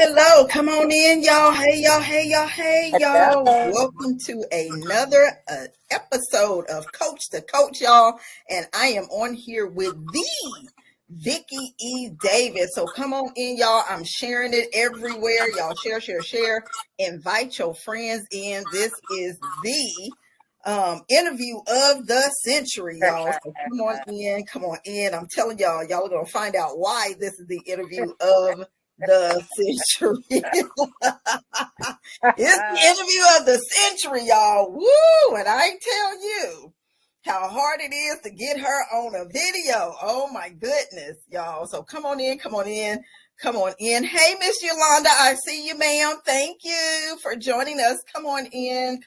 hello. Come on in, y'all. Hey, y'all. Hey, y'all. Hey, y'all. Hello. Welcome to another episode of Coach to Coach, y'all. And I am on here with the Vicky E. Davis. So come on in, y'all. I'm sharing it everywhere. Y'all share, share, share. Invite your friends in. This is the interview of the century, y'all. So come on in. Come on in. I'm telling y'all are going to find out why this is the interview of the century. It's the interview of the century, y'all. Woo! And I tell you how hard it is to get her on a video. Oh my goodness, y'all. So come on in, come on in, come on in. Hey, Miss Yolanda, I see you, ma'am. Thank you for joining us. Come on in,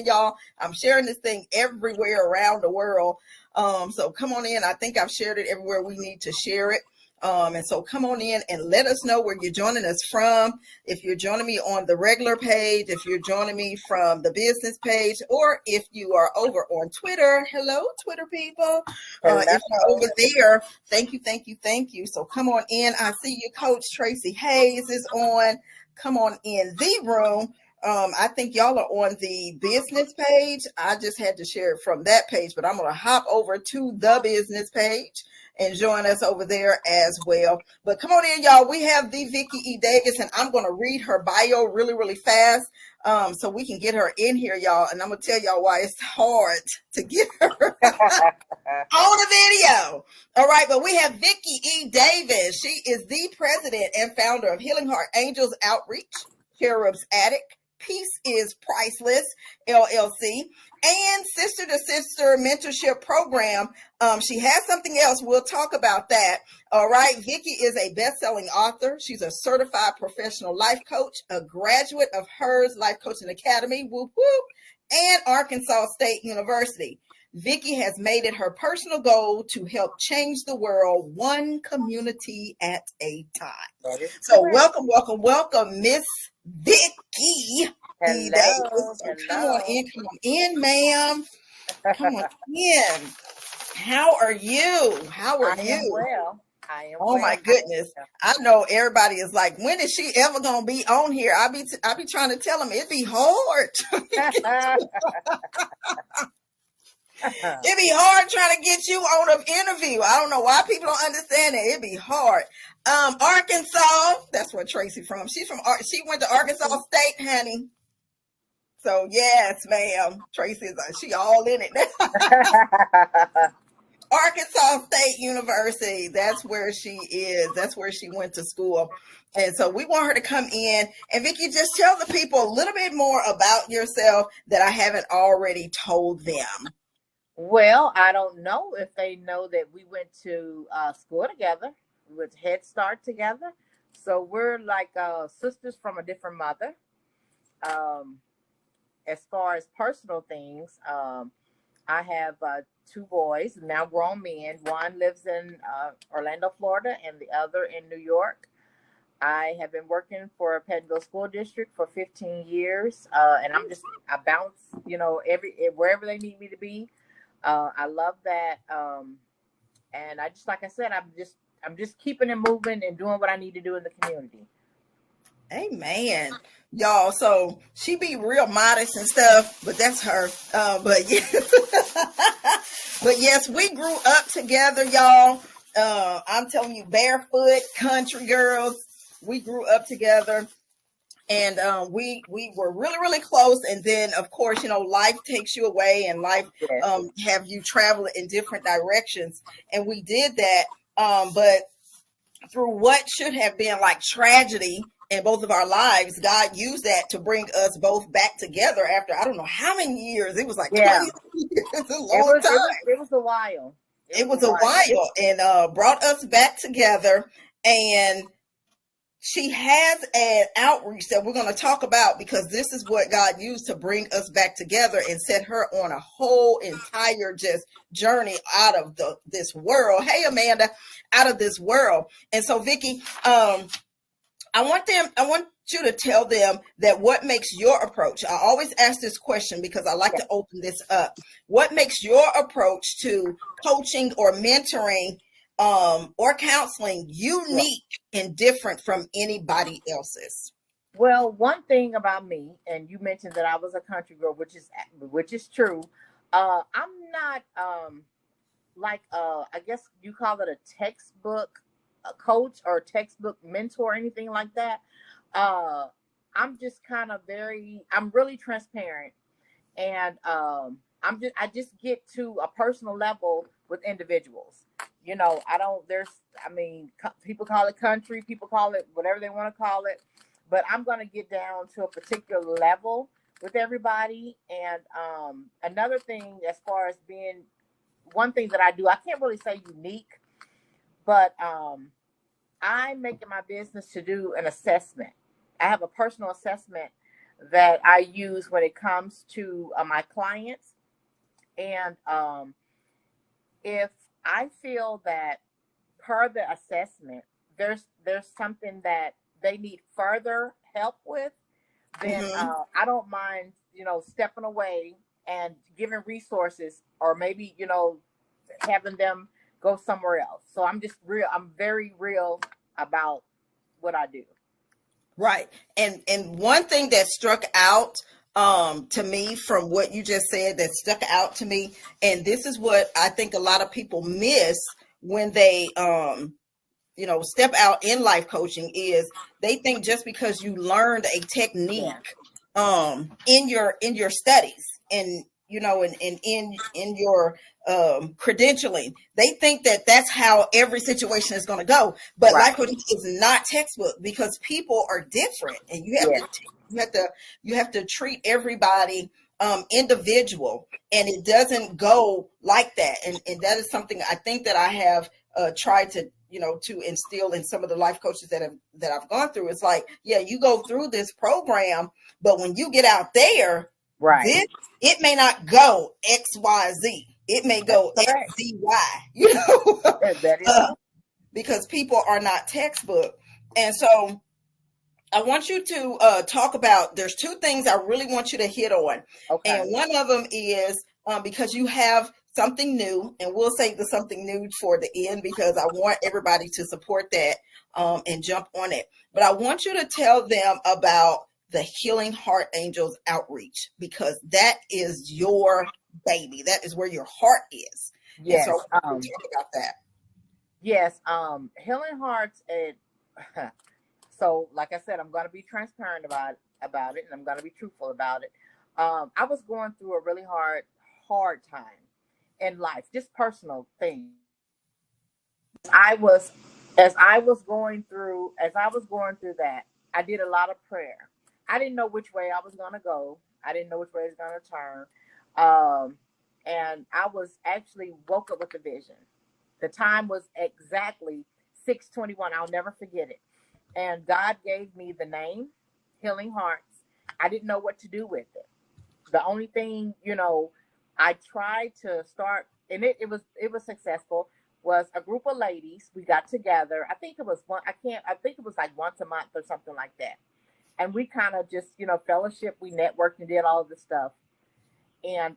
y'all. I'm sharing this thing everywhere around the world. So come on in. I think I've shared it everywhere we need to share it. And so come on in and let us know where you're joining us from. If you're joining me on the regular page, if you're joining me from the business page, or if you are over on Twitter, hello, Twitter people. If you're over there, thank you, thank you, thank you. So come on in. I see you, Coach Tracy Hayes is on. Come on in the room. I think y'all are on the business page. I just had to share it from that page, but I'm going to hop over to the business page and join us over there as well. But come on in, y'all. We have the Vicky E. Davis, and I'm going to read her bio really, really fast so we can get her in here, y'all. And I'm going to tell y'all why it's hard to get her on a video. All right, but we have Vicky E. Davis. She is the president and founder of Healing Heart Angels Outreach, Cherub's Attic, Peace is Priceless, LLC, and Sister to Sister Mentorship Program. She has something else. We'll talk about that. All right. Vicky is a best-selling author. She's a certified professional life coach, a graduate of HERS Life Coaching Academy, whoop, whoop, and Arkansas State University. Vicky has made it her personal goal to help change the world one community at a time. So welcome, Miss Vicky. Hello. Come on in, ma'am. Come on in. How are you? I am well. Oh my goodness. I know everybody is like, when is she ever gonna be on here? I be trying to tell them it'd be hard. It'd be hard trying to get you on an interview. I don't know why people don't understand it. It'd be hard. Arkansas, that's where Tracy from. She went to Arkansas State, honey. So yes, ma'am. Tracy's she all in it now. Arkansas State University. That's where she is. That's where she went to school. And so we want her to come in. And Vicky, just tell the people a little bit more about yourself that I haven't already told them. Well, I don't know if they know that we went to school together with Head Start together. So we're like sisters from a different mother. As far as personal things, I have two boys, now grown men. One lives in Orlando, Florida, and the other in New York. I have been working for Penville School District for 15 years, and I bounce, wherever they need me to be. I love that, and I just, like I said, I'm just keeping it moving and doing what I need to do in the community. Amen, y'all. So she be real modest and stuff, but that's her. But yes, we grew up together, y'all. I'm telling you, barefoot country girls. We grew up together. And we were really, really close. And then, of course, life takes you away and life have you travel in different directions. And we did that. But through what should have been like tragedy in both of our lives, God used that to bring us both back together after I don't know how many years. It was like 20 years, a long time. It was a while. It was a while and brought us back together. And she has an outreach that we're going to talk about because this is what God used to bring us back together and set her on a whole entire just journey out of this world. Hey, Amanda, out of this world. And so, Vicky, I want you to tell them that what makes your approach. I always ask this question because I like to open this up. What makes your approach to coaching or mentoring or counseling unique and different from anybody else's? Well, one thing about me, and you mentioned that I was a country girl, which is true. I'm not like I guess you call it a textbook coach or textbook mentor or anything like that. Uh, I'm just kind of I'm really transparent, and I just get to a personal level with individuals. You know, I don't. I mean, people call it country, people call it whatever they want to call it, but I'm going to get down to a particular level with everybody. And another thing, as far as being one thing that I do, I can't really say unique, but I make it my business to do an assessment. I have a personal assessment that I use when it comes to my clients. And if I feel that per the assessment, there's something that they need further help with, then I don't mind, stepping away and giving resources, or maybe, having them go somewhere else. So I'm very real about what I do. Right. And one thing that struck out to me from what you just said, that stuck out to me, and this is what I think a lot of people miss when they step out in life coaching, is they think just because you learned a technique in your studies, and and in your credentialing, they think that that's how every situation is going to go. But life coaching is not textbook, because people are different, and you have to treat everybody individual, and it doesn't go like that. And that is something I think that I have tried to to instill in some of the life coaches that I've gone through. It's like, yeah, you go through this program, but when you get out there, it may not go XYZ. It may go XZY, because people are not textbook. And so I want you to talk about, there's two things I really want you to hit on. Okay. And one of them is because you have something new, and we'll save the something new for the end, because I want everybody to support that and jump on it. But I want you to tell them about the Healing Heart Angels outreach, because that is your baby. That is where your heart is. Yes. And so talk about that. Yes. Healing Hearts. So like I said, I'm going to be transparent about it, and I'm going to be truthful about it. I was going through a really hard time in life, just personal things. As I was going through that, I did a lot of prayer. I didn't know which way I was going to go. I didn't know which way it was going to turn. And I was actually woke up with a vision. The time was exactly 6:21. I'll never forget it. And God gave me the name Healing Hearts. I didn't know what to do with it. The only thing, I tried to start, and it was successful, was a group of ladies. We got together. I think it was like once a month or something like that. And we kind of just, fellowship, we networked and did all of this stuff. And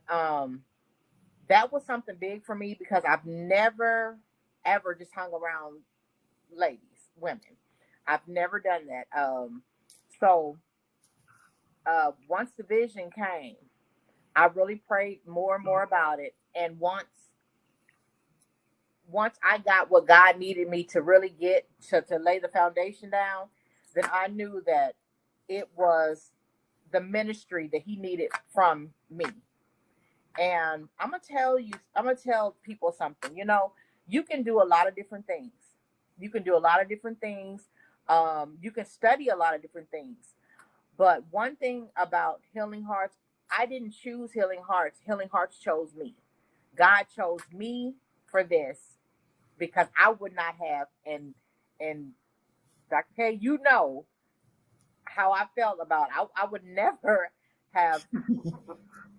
that was something big for me, because I've never, ever just hung around women. I've never done that. So once the vision came, I really prayed more and more about it. And once I got what God needed me to really get to lay the foundation down, then I knew that it was the ministry that he needed from me. And I'm going to tell people something. You can do a lot of different things. You can study a lot of different things. But one thing about Healing Hearts, I didn't choose Healing Hearts. Healing Hearts chose me. God chose me for this, because I would not have, and Dr. K, how I felt about it. I would never have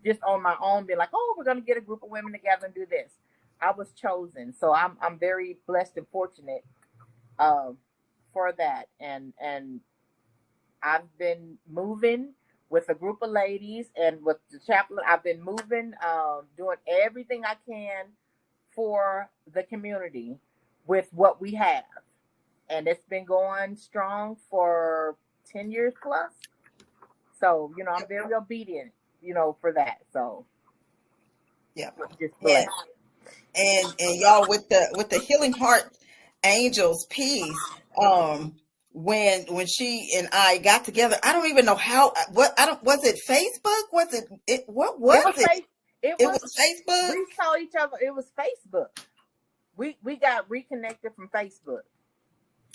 just on my own been like, oh, we're going to get a group of women together and do this. I was chosen. So I'm very blessed and fortunate for that. And I've been moving with a group of ladies, and with the chaplain, I've been moving, doing everything I can for the community, with what we have. And it's been going strong for 10 years plus. So, I'm very obedient, for that. So, Yeah. just blessed. And y'all, with the Healing Heart Angels piece, when she and I got together, I don't even know was it Facebook? What was it? It was Facebook. We saw each other. It was Facebook. We got reconnected from Facebook.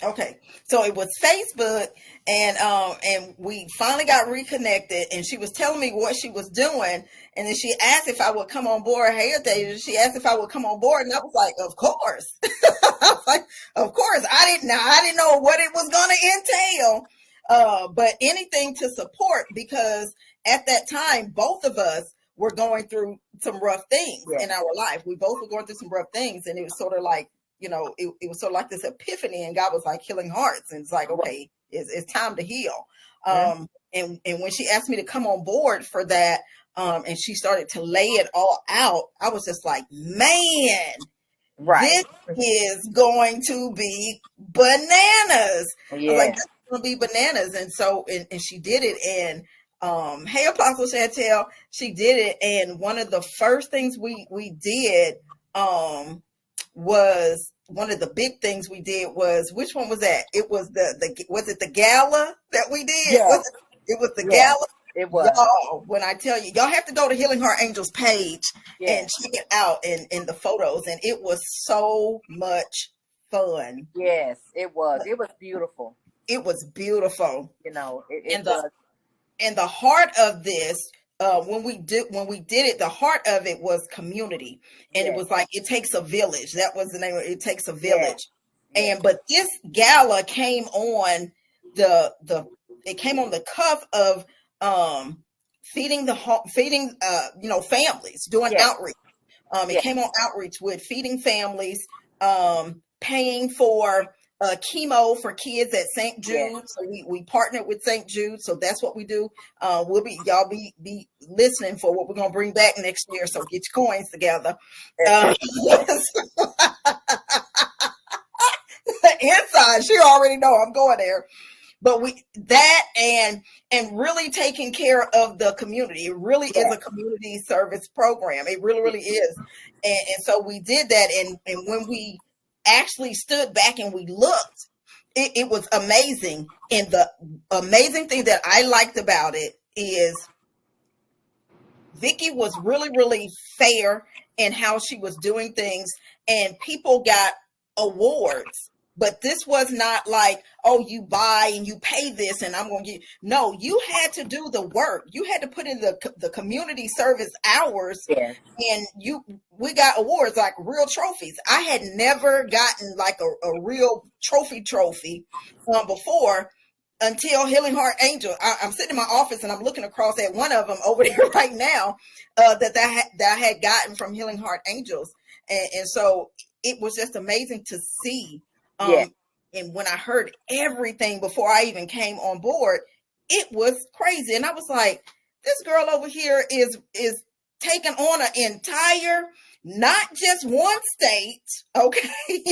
Okay, so it was Facebook, and we finally got reconnected, and she was telling me what she was doing, and then she asked if I would come on board. Hey, she asked if I would come on board, and I was like, of course. I was like, of course. I didn't know what it was going to entail, but anything to support, because at that time, both of us were going through some rough things in our life. We both were going through some rough things, and it was sort of like, it was sort of like this epiphany, and God was like healing hearts. And it's like, okay, it's time to heal. And when she asked me to come on board for that, and she started to lay it all out, I was just like, man, this is going to be bananas. I was like, this is going to be bananas. And so, and she did it. And hey, Apostle Chantel, she did it. And one of the first things we did, was one of the big things we did was, which one was that? It was was it the gala that we did? Yeah. It was the gala. It was. Y'all, when I tell you, y'all have to go to Healing Heart Angels page and check it out in the photos. And it was so much fun. Yes, it was. It was beautiful. It was beautiful. And the heart of this, when we did it, the heart of it was community. And it was like, it takes a village. That was the name of it. It takes a village. But this gala came on it came on the cuff of feeding families, doing outreach. It came on outreach with feeding families, paying for chemo for kids at St. Jude. So we partnered with St. Jude. So that's what we do. Y'all be listening for what we're going to bring back next year. So get your coins together. Inside, she already know I'm going there. But and really taking care of the community. It really is a community service program. It really, really is. And so we did that. And when we actually stood back and we looked, it was amazing. And the amazing thing that I liked about it is Vicky was really, really fair in how she was doing things, and people got awards. But this was not like, oh, you buy and you pay this and I'm going to get. No, you had to do the work. You had to put in the community service hours. Yes. And we got awards, like real trophies. I had never gotten like a real trophy before, until Healing Heart Angel. I'm sitting in my office and I'm looking across at one of them over there right now, that I had gotten from Healing Heart Angels. And so it was just amazing to see. And when I heard everything before I even came on board, it was crazy. And I was like, this girl over here is taking on an entire, not just one state, okay, 3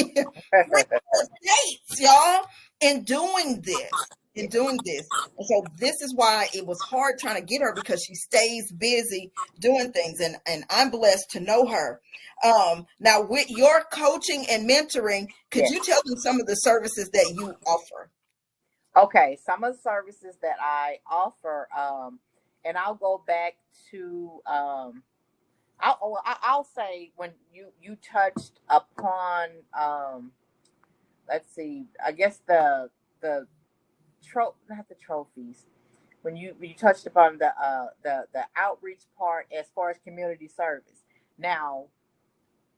states, y'all, in doing this. And so this is why it was hard trying to get her, because she stays busy doing things. And I'm blessed to know her. Now, with your coaching and mentoring, could you tell them some of the services that you offer? Okay, some of the services that I offer, and I'll go back to, I'll say when you touched upon, let's see, I guess not the trophies. When you touched upon the outreach part as far as community service. Now,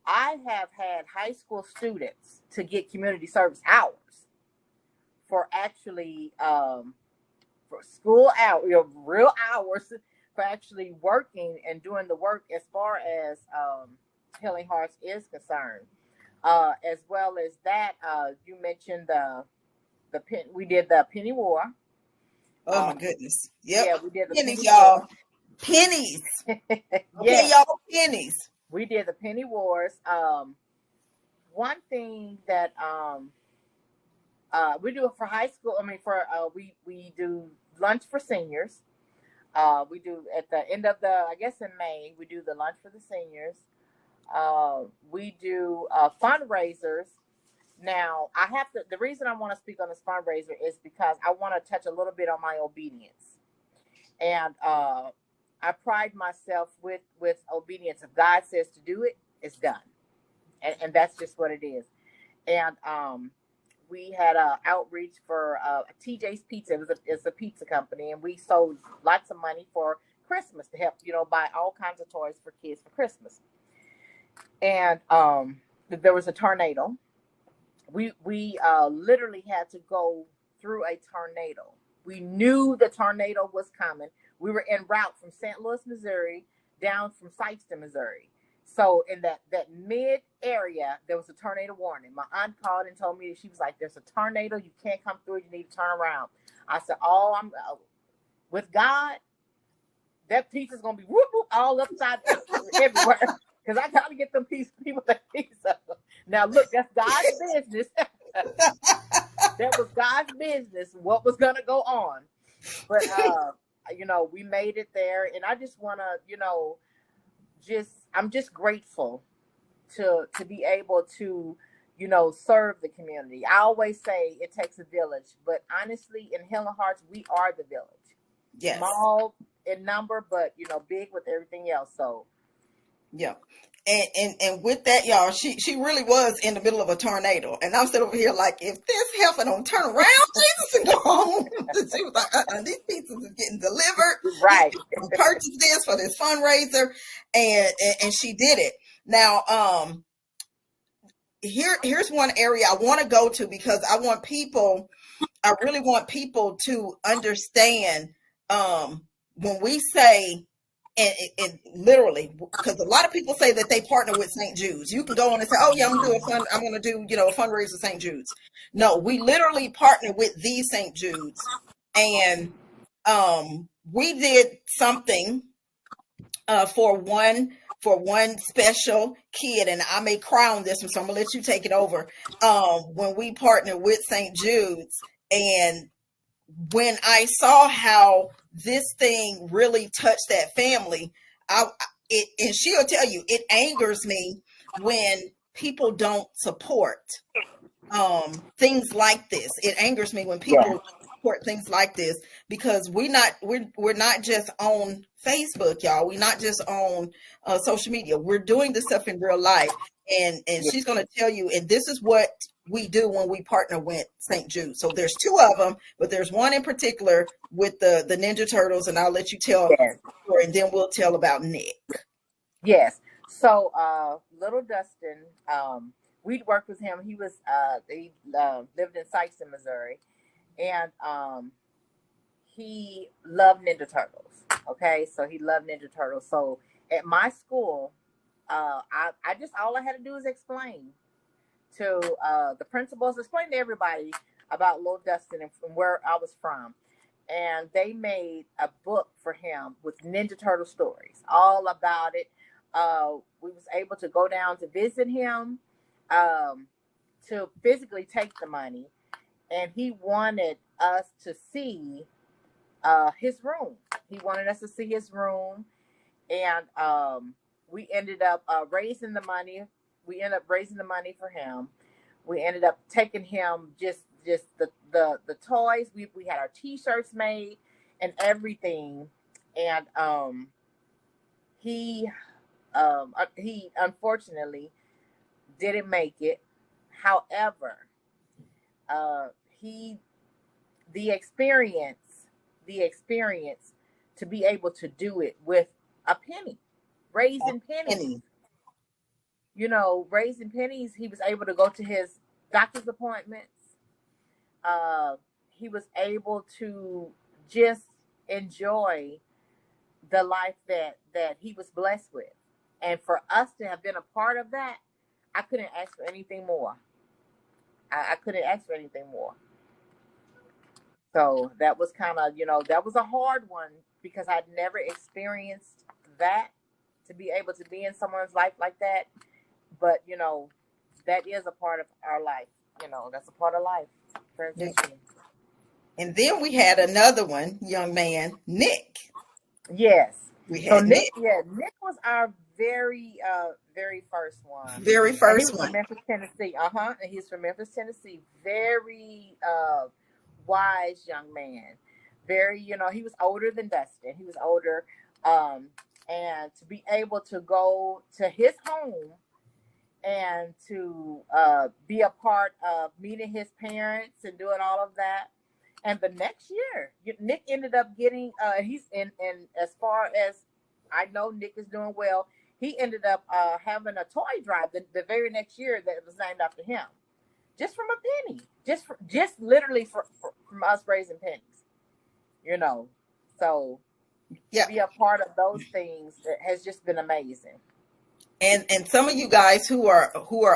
I have had high school students to get community service hours for actually for school hours, real hours, for actually working and doing the work as far as Healing Hearts is concerned. As well as that, you mentioned we did the penny war. Oh my goodness! Yep. Yeah, we did the pennies, y'all. Pennies. Okay, y'all, pennies. We did the penny wars. one thing that we do it for high school. I mean, we do lunch for seniors. We do at the end of I guess in May, we do the lunch for the seniors. We do fundraisers. Now, the reason I want to speak on this fundraiser is because I want to touch a little bit on my obedience. And I pride myself with obedience. If God says to do it, it's done. And that's just what it is. And we had an outreach for TJ's Pizza. It's a pizza company, and we sold lots of money for Christmas to help, buy all kinds of toys for kids for Christmas. And there was a tornado. We literally had to go through a tornado. We knew the tornado was coming. We were en route from St. Louis, Missouri, down from Sikeston, Missouri. So in that mid area, there was a tornado warning. My aunt called and told me, she was like, "There's a tornado. You can't come through. You need to turn around." I said, I'm with God. That pizza's gonna be whoop whoop all upside down everywhere, because I gotta get them people that pizza. Now look, that's God's business. That was God's business. What was gonna go on, but we made it there, and I just wanna, I'm just grateful to be able to, serve the community. I always say it takes a village, but honestly, in Healing Hearts, we are the village. Yes. Small in number, but big with everything else. So, yeah. And with that, y'all, she really was in the middle of a tornado, and I'm sitting over here like, if this heifer don't turn around, Jesus, and go home. She was like, these pizzas are getting delivered. Right. Purchase this for this fundraiser, and she did it. Now, here's one area I want to go to, because I really want people to understand when we say, and literally, because a lot of people say that they partner with St. Jude's. You can go on and say, "Oh yeah, I'm going to do a fundraiser for St. Jude's." No, we literally partner with the St. Jude's, and we did something for one special kid, and I may cry on this one, so I'm gonna let you take it over. When we partnered with St. Jude's, and when I saw how this thing really touched that family, and she'll tell you, it angers me when people don't support things like this. It angers me when people support things like this, because we're not just on Facebook, y'all. We're not just on social media. We're doing this stuff in real life, and she's going to tell you. And this is what we do when we partner with St. Jude. So there's two of them, but there's one in particular with the Ninja Turtles, and I'll let you tell her, and then we'll tell about Nick. Yes. So little Dustin, we'd worked with him. He was he lived in Sikeston, Missouri, and he loved Ninja Turtles. Okay, so he loved Ninja Turtles. So at my school, I just, all I had to do is explain to the principals, explain to everybody about little Dustin and from where I was from. And they made a book for him with Ninja Turtle stories, all about it. We was able to go down to visit him, to physically take the money, and he wanted us to see his room. He wanted us to see his room, and we ended up raising the money. We ended up raising the money for him. We ended up taking him just the toys. We had our T-shirts made and everything, and he unfortunately didn't make it. However, the experience to be able to do it with a penny, raising pennies. Raising pennies. He was able to go to his doctor's appointments. He was able to just enjoy the life that he was blessed with. And for us to have been a part of that, I couldn't ask for anything more. I couldn't ask for anything more. So that was kind of, that was a hard one, because I'd never experienced that, to be able to be in someone's life like that. But, that is a part of our life. That's a part of life. Transitioning. And then we had another one, young man, Nick. Yes. We So had Nick. Nick was our very first one. Very And he first was one. from Memphis, Tennessee. And he's from Memphis, Tennessee. Very wise young man. Very, he was older than Dustin. He was older. And to be able to go to his home and to be a part of meeting his parents and doing all of that. And the next year, Nick ended up getting, he's in, as far as I know, Nick is doing well. He ended up having a toy drive the very next year that was named after him, just from a penny, just literally from us raising pennies, So to be a part of those things has just been amazing. And some of you guys who are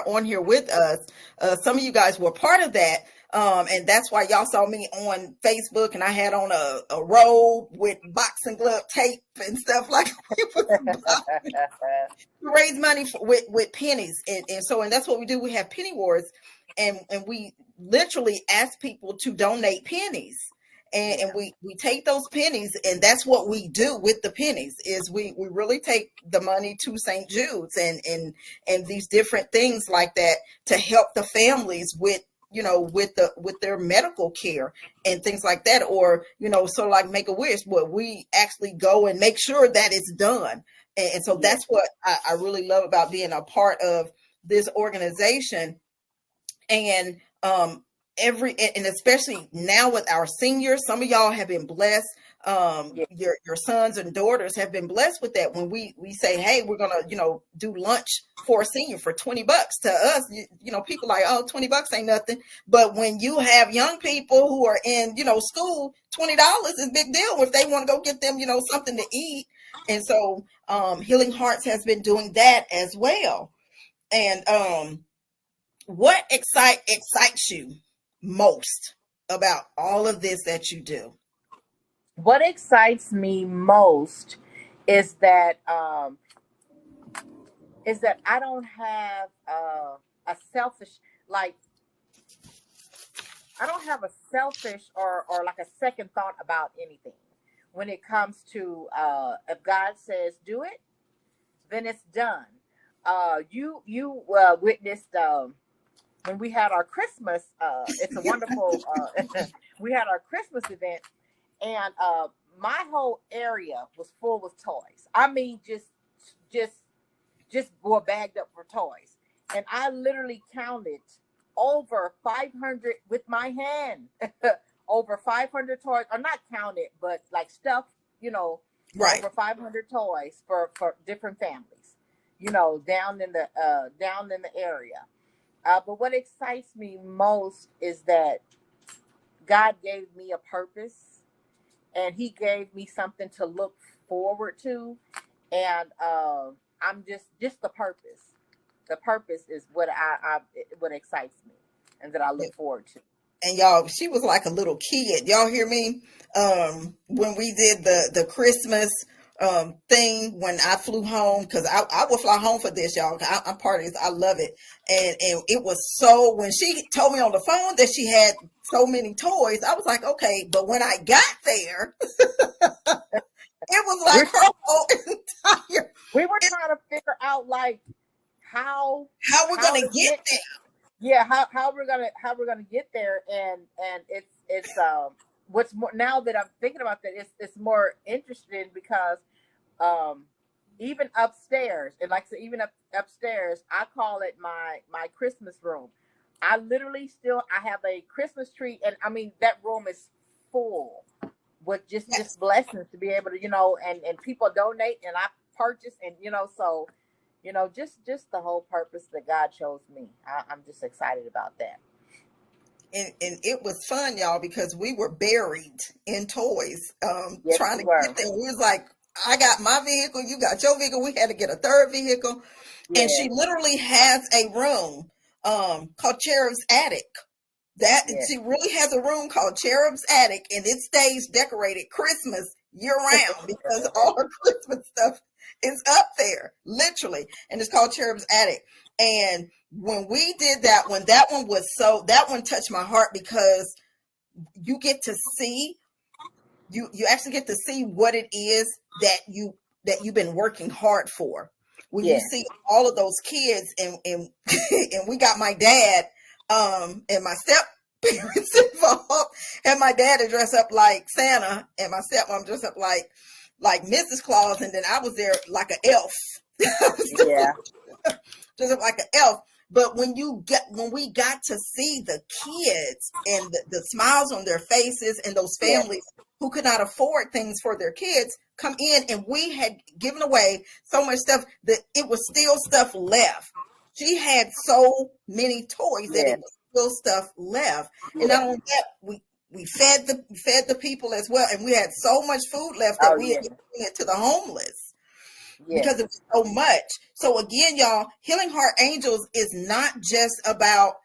on here with us, some of you guys were part of that. And that's why y'all saw me on Facebook, and I had on a robe with boxing glove tape and stuff like that. Raise money with pennies. And that's what we do. We have penny wars, and we literally ask people to donate pennies. And we take those pennies, and that's what we do with the pennies is we really take the money to St. Jude's and these different things like that to help the families with their medical care and things like that, or so like Make-A-Wish, but we actually go and make sure that it's done. And so that's what I really love about being a part of this organization. And and especially now with our seniors, some of y'all have been blessed. Your sons and daughters have been blessed with that. When we say, hey, we're gonna do lunch for a senior for $20 to us, people like, oh, $20 ain't nothing. But when you have young people who are in school, $20 is a big deal if they want to go get them something to eat. And so Healing Hearts has been doing that as well. And what excites you most about all of this that you do? What excites me most is that I don't have a selfish, like, I don't have a selfish or like a second thought about anything when it comes to if God says do it, then it's done. You witnessed when we had our Christmas. It's a wonderful. We had our Christmas event, and my whole area was full with toys. I mean, just were bagged up for toys, and I literally counted over 500 with my hand. Over 500 toys, or not counted, but like stuff, right. Over 500 toys for different families, down in the area. But what excites me most is that God gave me a purpose, and He gave me something to look forward to, and I'm just the purpose. The purpose is what what excites me, and that I look forward to. And y'all, she was like a little kid. Y'all hear me? When we did the Christmas thing, when I flew home, because I will fly home for this, y'all. I'm part of this. I love it. And it was so, when she told me on the phone that she had so many toys, I was like, okay. But when I got there, it was like her whole entire. We were trying to figure out like how we're gonna get there. Yeah, how we're gonna get there, and it's what's more, now that I'm thinking about that, it's more interesting because even upstairs, and like I said, even upstairs, I call it my Christmas room. I literally I have a Christmas tree, and I mean that room is full with just blessings to be able to and people donate, and I purchase, and so. Just the whole purpose that God chose me. I'm just excited about that. And it was fun, y'all, because we were buried in toys, yes, trying to get there. We was like, I got my vehicle, you got your vehicle. We had to get a third vehicle. Yeah. And she literally has a room called Cherub's Attic. She really has a room called Cherub's Attic, and it stays decorated Christmas year round because all her Christmas stuff is up there, literally, and it's called Cherub's Attic. And when we did that one, that one touched my heart because you get to see, you actually get to see what it is that you've been working hard for. When you see all of those kids and and we got my dad and my step parents involved, and my dad to dress up like Santa and my stepmom dressed up like Mrs. Claus, and then I was there like an elf. Yeah. Dressed up like an elf. But when we got to see the kids and the smiles on their faces and those families who could not afford things for their kids come in, and we had given away so much stuff that it was still stuff left. She had so many toys that it was still stuff left. And not only that, we fed the people as well, and we had so much food left that we had given it to the homeless. Because it was so much. So again, y'all, Healing Heart Angels is not just about,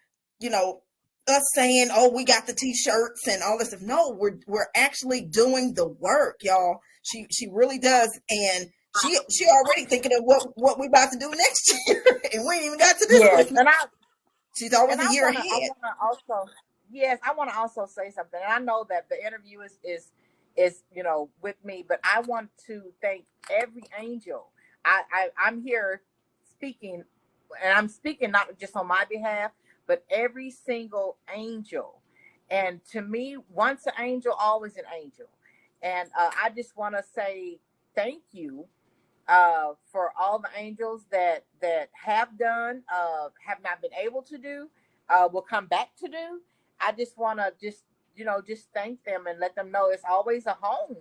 us saying, oh, we got the t-shirts and all this stuff. No, we're actually doing the work, y'all. She really does. And she already thinking of what we about to do next year. And we ain't even got to do it. And she's always a year ahead. I want to also say something. And I know that the interview is with me, but I want to thank every angel. I'm here speaking, and I'm speaking not just on my behalf, but every single angel. And to me, once an angel, always an angel. And I just want to say thank you for all the angels that have done, have not been able to do, will come back to do. I just want to just thank them and let them know it's always a home,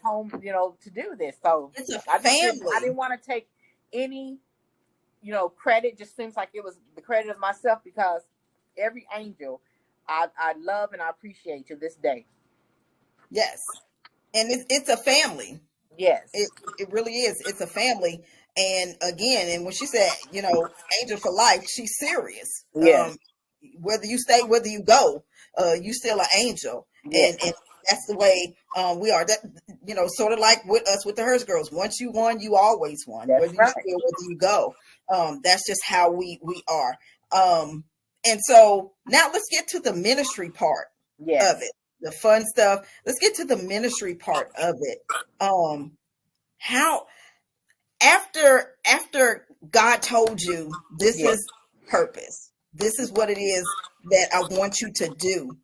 home, to do this. So it's a family. I didn't want to take any, credit. Just seems like it was the credit of myself, because every angel I love and I appreciate to this day. Yes. And it's a family. Yes. It really is. It's a family. And again, and when she said, angel for life, she's serious. Yes. Whether you stay, whether you go, you still an angel. Yes. And that's the way we are. That sort of like with us with the Hers girls. Once you won, you always won. That's whether you right. stay or whether you go. That's just how we are. And so now let's get to the ministry part of it. The fun stuff. Let's get to the ministry part of it. How after God told you this is purpose, this is what it is that I want you to do.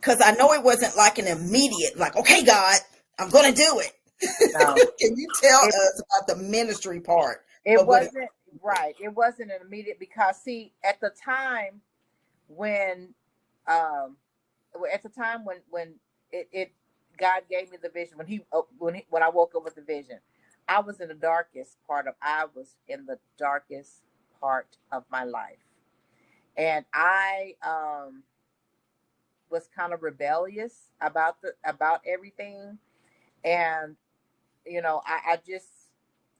Because I know it wasn't like an immediate, like, okay, God, I'm going to do it. No. Can you tell us about the ministry part? It wasn't right. It wasn't an immediate, because see, at the time when God gave me the vision, when I woke up with the vision, I was in the darkest part of my life. And I was kind of rebellious about everything. And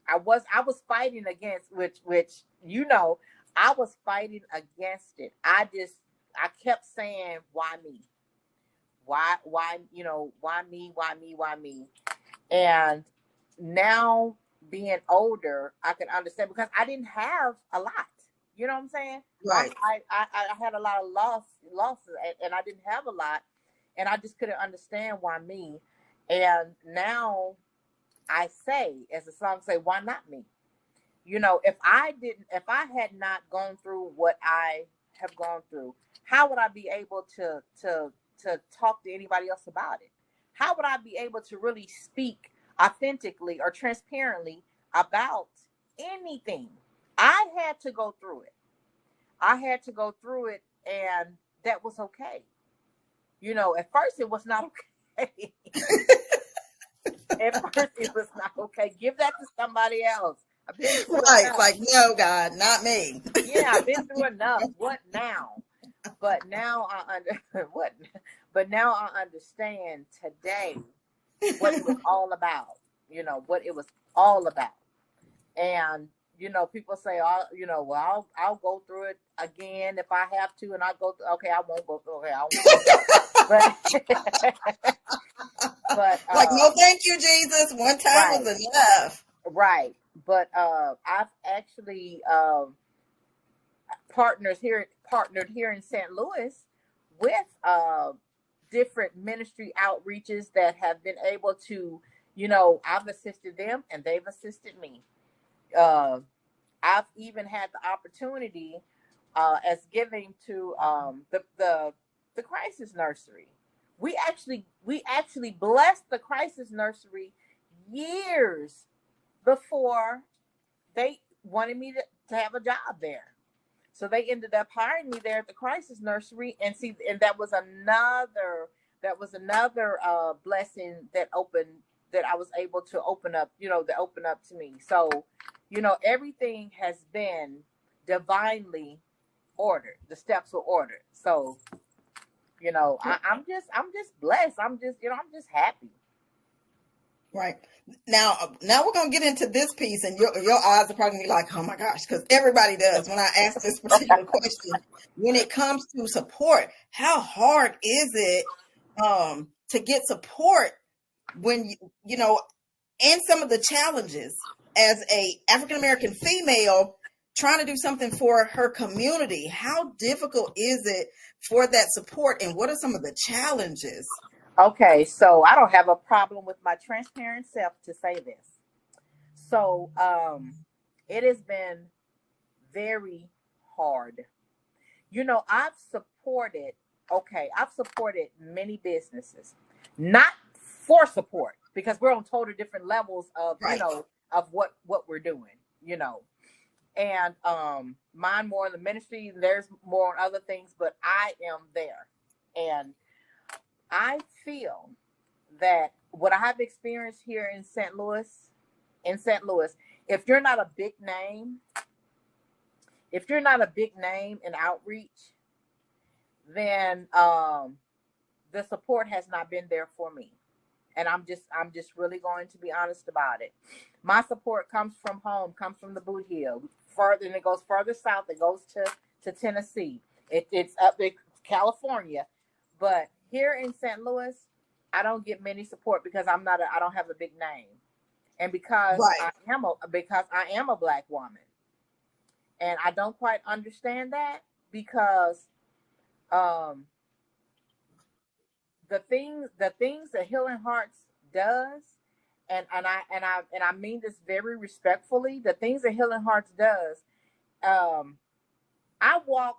I was fighting against, which I was fighting against it. I kept saying, why me? Why me? And now being older, I can understand, because I didn't have a lot. You know what I'm saying? Right. I had a lot of losses, and I didn't have a lot, and I just couldn't understand why me. And now I say, as the song say, why not me? If I had not gone through what I have gone through, how would I be able to talk to anybody else about it? How would I be able to really speak authentically or transparently about anything? I had to go through it. And that was okay. At first it was not okay. At first it was not okay. Give that to somebody else. I've been through enough. Like, no, God, not me. Yeah, I've been through enough. What now? But now I understand today what it was all about. What it was all about. And people say, well, I'll go through it again if I have to, and I go through. Okay, I won't go through. Okay, I won't. but like, no, thank you, Jesus. One time was enough. Right. but I've actually partnered here in St. Louis with different ministry outreaches that have been able to, I've assisted them and they've assisted me. I've even had the opportunity as giving to the crisis nursery. We actually blessed the crisis nursery years before they wanted me to have a job there. So they ended up hiring me there at the crisis nursery, and that was another blessing that I was able to open up, that opened up to me. So, everything has been divinely ordered. The steps were ordered. So, I'm just blessed. I'm just happy. Right. Now we're going to get into this piece, and your eyes are probably like, oh my gosh, because everybody does when I ask this particular question. When it comes to support, how hard is it to get support when, and some of the challenges as a African-American female trying to do something for her community? How difficult is it for that support, and what are some of the challenges? Okay, so I don't have a problem with my transparent self to say this. So it has been very hard. I've supported many businesses, not for support, because we're on total different levels of, right, of what we're doing, and mine more in the ministry, there's more on other things, but I am there. And I feel that what I have experienced here in St. Louis, if you're not a big name in outreach, then the support has not been there for me. And I'm just really going to be honest about it. My support comes from home, comes from the Boot Heel. Further, and it goes further south. It goes to Tennessee. It's up in California. But here in St. Louis, I don't get many support because I don't have a big name. And because right, I am a Black woman. And I don't quite understand that, because the things that Healing Hearts does, and I mean this very respectfully, the things that Healing Hearts does, I walk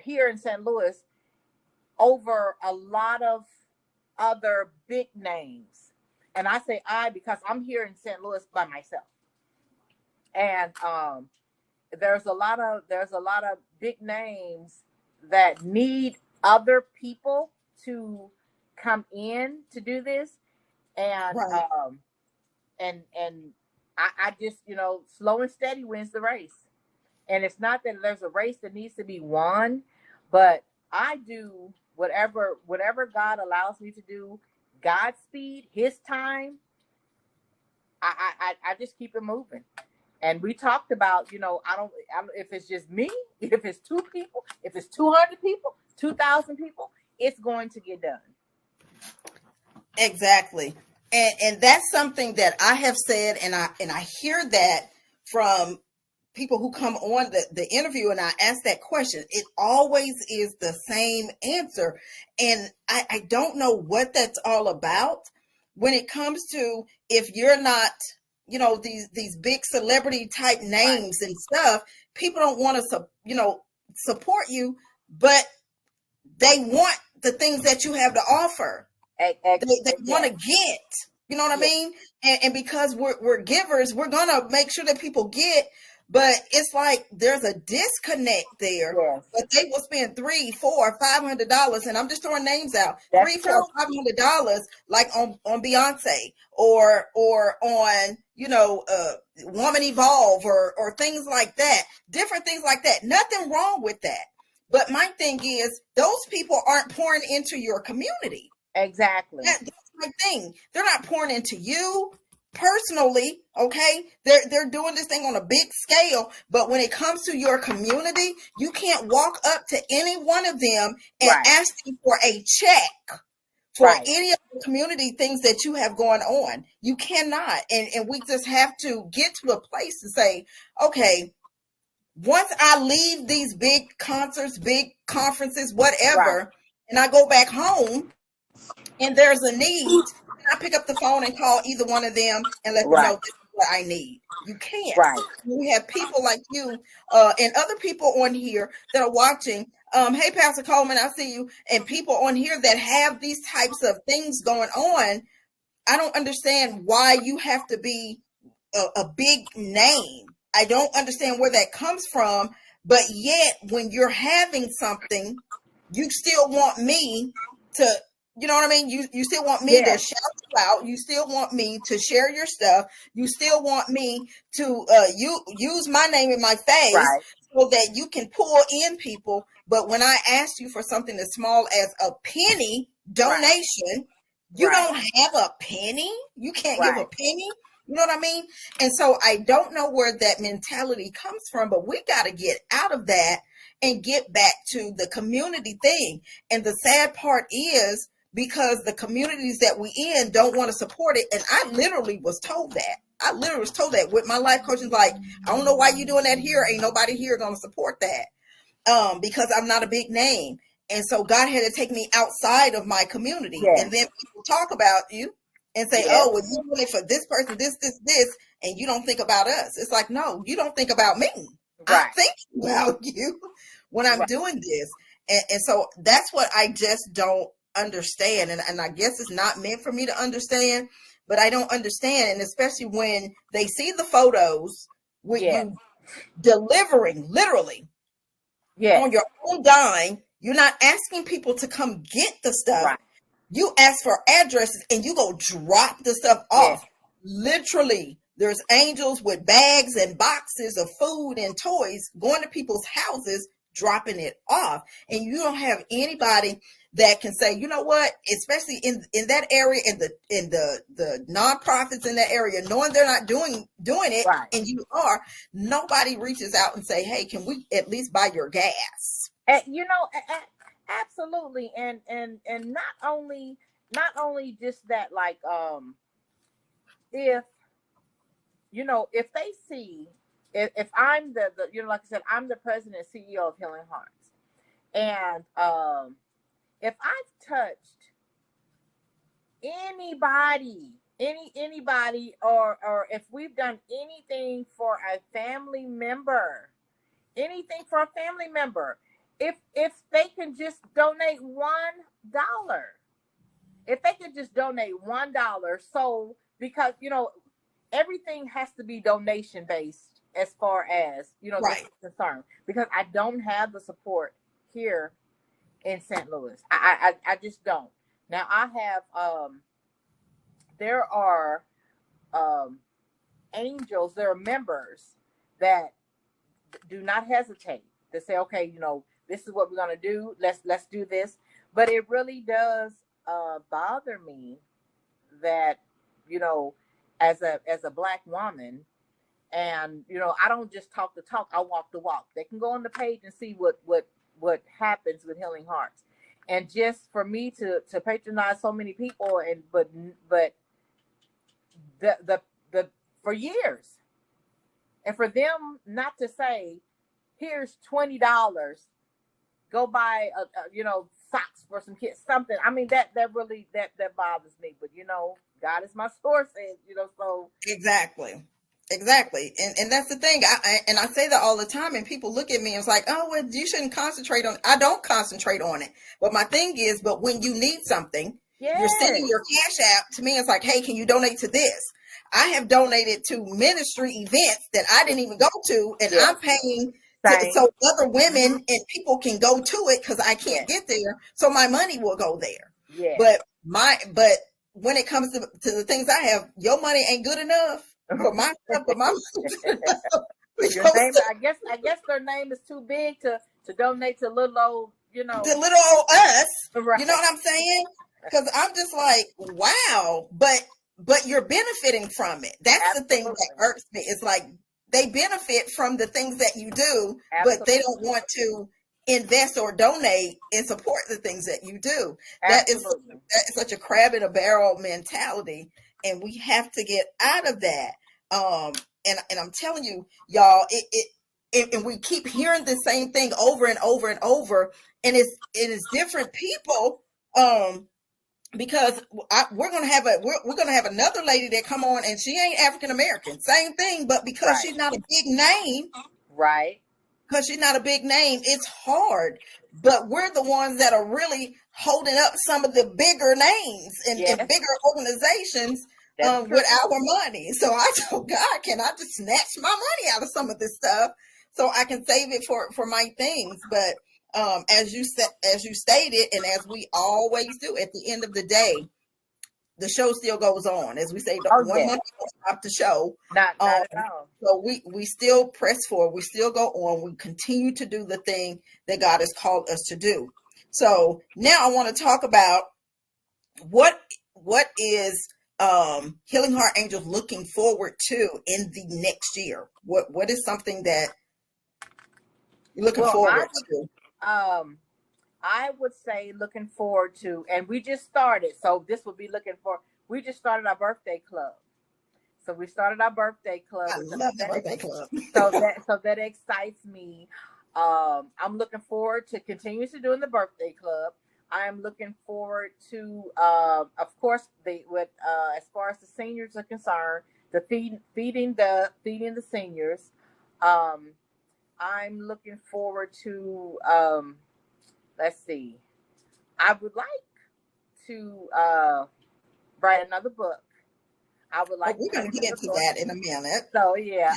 here in St. Louis over a lot of other big names. And I say I because I'm here in St. Louis by myself. And there's a lot of big names that need other people to come in to do this. And right. And I just, slow and steady wins the race. And it's not that there's a race that needs to be won, but I do whatever God allows me to do, God's speed, His time. I just keep it moving. And we talked about, I don't if it's just me, if it's two people, if it's 200 people, 2,000 people, it's going to get done. Exactly. And that's something that I have said, and I hear that from people who come on the interview, and I ask that question. It always is the same answer. And I don't know what that's all about when it comes to, if you're not, these big celebrity type names and stuff, people don't want to, support you, but they want the things that you have to offer. They want to get, you know what I mean? And because we're givers, we're going to make sure that people get, but it's like there's a disconnect there. Yes. But they will spend $300, $400, $500, and I'm just throwing names out. That's $300, $400, $500, like on Beyonce or on, Woman Evolve or things like that. Different things like that. Nothing wrong with that. But my thing is, those people aren't pouring into your community. Exactly. That's my thing. They're not pouring into you personally, okay? They're doing this thing on a big scale, but when it comes to your community, you can't walk up to any one of them and ask them for a check for Right. any of the community things that you have going on. You cannot. And we just have to get to a place to say, okay, once I leave these big concerts, big conferences, whatever, Right. and I go back home and there's a need, I pick up the phone and call either one of them and let them know Right. this is what I need. You can't. Right. We have people like you and other people on here that are watching. Hey, Pastor Coleman, I see you. And people on here that have these types of things going on. I don't understand why you have to be a big name. I don't understand where that comes from. But yet, when you're having something, you still want me to, you know what I mean? You still want me to Yes. shout you out. You still want me to share your stuff. You still want me to use my name in my face Right. so that you can pull in people. But when I ask you for something as small as a penny donation, you Right. don't have a penny. You can't give a Right. penny. You know what I mean? And so I don't know where that mentality comes from, but we got to get out of that and get back to the community thing. And the sad part is because the communities that we in don't want to support it. And I literally was told that. I literally was told that with my life coach is like, I don't know why you doing that here. Ain't nobody here going to support that. Because I'm not a big name. And so God had to take me outside of my community. Yes. And then people talk about you and say, Yes. oh, well, you're doing it for this person, this, and you don't think about us. It's like, no, you don't think about me. Right. I'm thinking about you when I'm Right. doing this. And so that's what I just don't understand. And I guess it's not meant for me to understand, but I don't understand. And especially when they see the photos with Yes. you delivering literally Yes. on your own dime. You're not asking people to come get the stuff. Right. You ask for addresses and you go drop the stuff off. Yes. Literally, there's angels with bags and boxes of food and toys going to people's houses, dropping it off. And you don't have anybody that can say, you know what, especially in that area, in the nonprofits in that area, knowing they're not doing it, Right. and you are, nobody reaches out and say, hey, can we at least buy your gas? You know, absolutely. And not only just that, like, if, you know, if they see, if I'm the, you know, like I said, I'm the president and CEO of Healing Hearts. And if I've touched anybody, or if we've done anything for a family member, if they can just donate $1, if they could just donate $1, so, because, you know, everything has to be donation based as far as, you know, Right. this is concerned, because I don't have the support here in St. Louis. I just don't. Now I have there are angels, there are members that do not hesitate to say, okay, you know, this is what we're gonna do. Let's do this. But it really does bother me that, you know, as a Black woman, and, you know, I don't just talk the talk, I walk the walk. They can go on the page and see what happens with Healing Hearts. And just for me to patronize so many people, and but the for years, and for them not to say, here's $20, go buy you know, socks for some kids, something. I mean, that really that bothers me. But, you know, God is my source, and, you know, so Exactly. And that's the thing. I say that all the time, and people look at me and it's like, oh, well, you shouldn't concentrate on it. I don't concentrate on it. But my thing is, but when you need something, you're sending your cash app to me. It's like, hey, can you donate to this? I have donated to ministry events that I didn't even go to, and I'm paying so other women and people can go to it because I can't get there. So my money will go there. Yeah. But when it comes to the things I have, your money ain't good enough for my stuff. But my your name, I guess their name is too big to donate to little old, you know, the little old us. Right. You know what I'm saying? Because I'm just like, wow, but you're benefiting from it. That's Absolutely. The thing that irks me. It's like they benefit from the things that you do, Absolutely. But they don't want to invest or donate and support the things that you do. Absolutely. That is such a crab in a barrel mentality, and we have to get out of that. And I'm telling you, y'all, and we keep hearing the same thing over and over and over, and it is different people. Because we're gonna have another lady that come on, and she ain't African American, same thing, but because Right. she's not a big name, Right. because she's not a big name, it's hard. But we're the ones that are really holding up some of the bigger names and Yes. bigger organizations with our money. So I told God, can I just snatch my money out of some of this stuff so I can save it for my things? But as you stated, and as we always do, at the end of the day, the show still goes on. As we say, one month don't stop the show. Not at all. So we still press forward. We still go on. We continue to do the thing that God has called us to do. So now I want to talk about what is Healing Heart Angels looking forward to in the next year. What is something that you're looking forward to? I would say looking forward to, and we just started, so this would be we just started our birthday club. So we started our birthday club. I love the birthday club. so that excites me. I'm looking forward to continuously doing the birthday club. I am looking forward to, of course, as far as the seniors are concerned, the feeding the seniors. I'm looking forward to. Let's see. I would like to write another book. I would like. We're going to get into that in a minute. So yeah,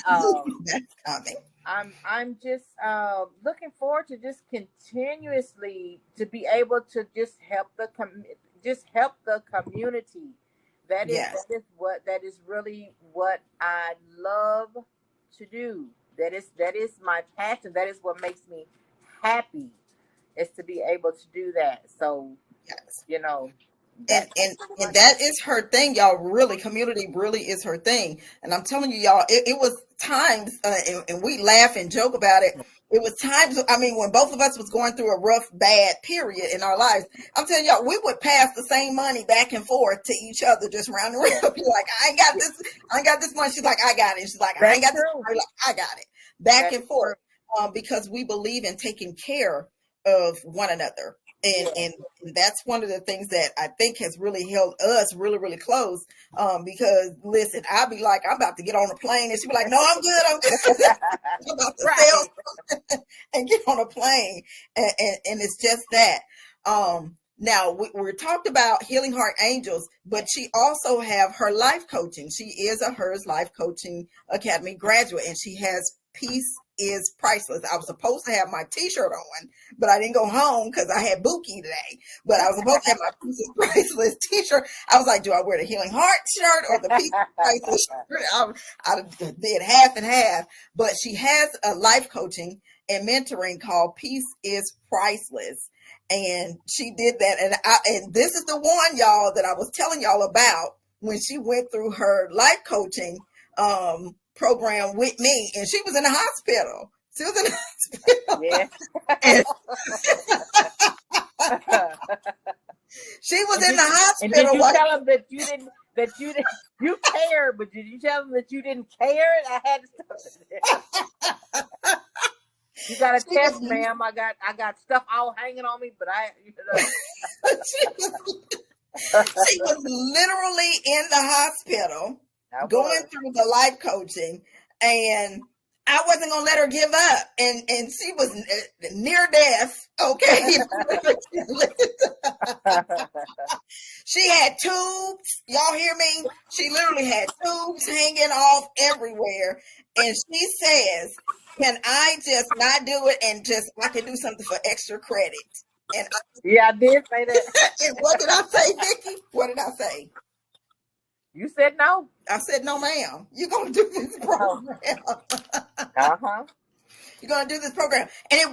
that's coming. I'm just looking forward to just continuously to be able to just help the community. That is really what I love to do. That is my passion. That is what makes me happy, is to be able to do that. So yes, and that is her thing, y'all. Really, community really is her thing. And I'm telling you, y'all, it was times, and we laugh and joke about it. It was times, I mean, when both of us was going through a rough, bad period in our lives. I'm telling y'all, we would pass the same money back and forth to each other, just round and round. Be like, I ain't got this money. She's like, I got it. She's like, I ain't got this money. Like, I got it. Back and forth, because we believe in taking care of one another. And that's one of the things that I think has really held us really, really close. Because listen, I'll be like, I'm about to get on a plane, and she'll be like, no, I'm good. I'm about to sail and get on a plane. And it's just that. Now we're talked about Healing Heart Angels, but she also have her life coaching. She is a HERS Life Coaching Academy graduate, and she has Peace is Priceless. I was supposed to have my t-shirt on, but I didn't go home because I had Buki today. But I was supposed to have my Peace is Priceless t-shirt. I was like, do I wear the Healing Heart shirt or the Peace is Priceless shirt? I did half and half. But she has a life coaching and mentoring called Peace is Priceless. And she did that. And this is the one, y'all, that I was telling y'all about when she went through her life coaching program with me, and she was in the hospital. She was in the hospital. Yeah. She was in the hospital. And did you tell them that you cared, but did you tell them that you didn't care? I had to You got a test, ma'am. I got stuff all hanging on me, but she was literally in the hospital going through the life coaching, and I wasn't gonna let her give up, and she was near death. Okay. She had tubes. Y'all hear me? She literally had tubes hanging off everywhere, and she says, can I just not do it and just I can do something for extra credit? And I did say that. And what did I say, Vicky? What did I say? You said no. I said no, ma'am. You're gonna do this program. You're gonna do this program, and it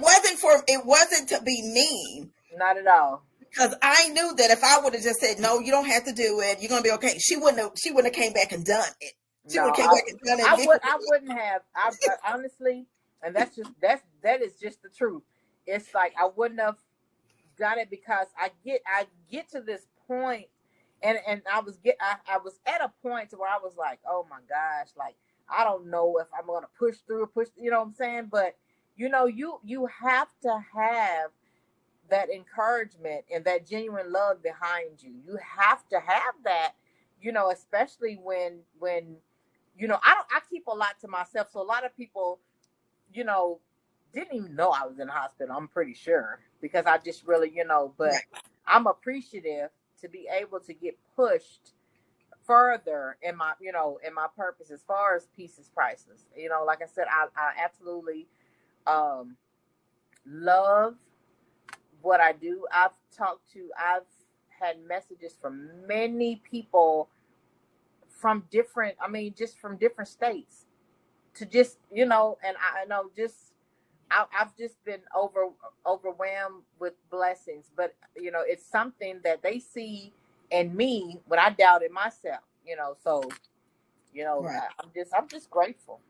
wasn't to be mean. Not at all. Because I knew that if I would have just said no, you don't have to do it. You're gonna be okay. She wouldn't have came back and done it. She would have came back and done it. I wouldn't have. I honestly, and that is just the truth. it's like I wouldn't have done it because I get to this point, and I was at a point to where I was like, oh my gosh, like I don't know if I'm gonna push, you know what I'm saying? But you have to have that encouragement and that genuine love behind you. You have to have that, especially when I keep a lot to myself. So a lot of people, you know, didn't even know I was in the hospital. I'm pretty sure because I just really, but Right. I'm appreciative to be able to get pushed further in my, in my purpose as far as peace is priceless. Like I said, I absolutely um, love what I do. I've had messages from many people from different, I mean, just from different states to just, and I know just, I've just been overwhelmed with blessings, but it's something that they see in me when I doubted myself, so, Right. I'm just grateful.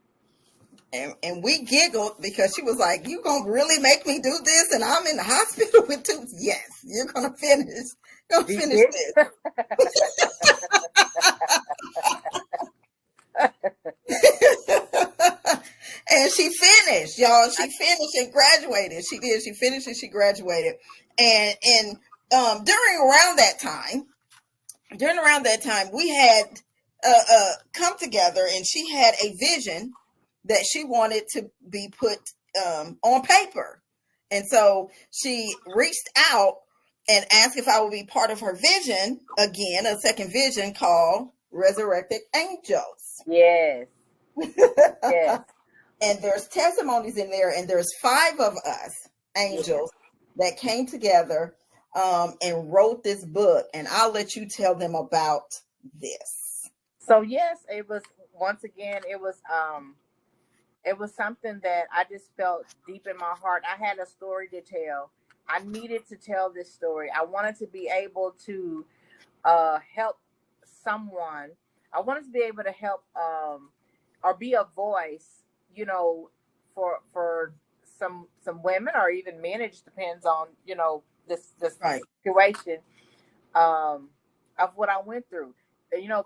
And we giggled because she was like, "You gonna really make me do this?" And I'm in the hospital with two. Yes, you're gonna finish. Gonna You finish did? this. And she finished, y'all. She finished and graduated. She did. She finished and she graduated. And during around that time, we had come together, and she had a vision that she wanted to be put on paper, and so she reached out and asked if I would be part of her vision again, a second vision called Resurrected Angels. Yes. Yes. And there's testimonies in there, and there's 5 of us Yes. angels that came together and wrote this book. And I'll let you tell them about this. So yes, it was once again, it was something that I just felt deep in my heart. I had a story to tell. I needed to tell this story. I wanted to be able to help someone. I wanted to be able to help or be a voice, for some women or even men. It just depends on this Right. situation of what I went through.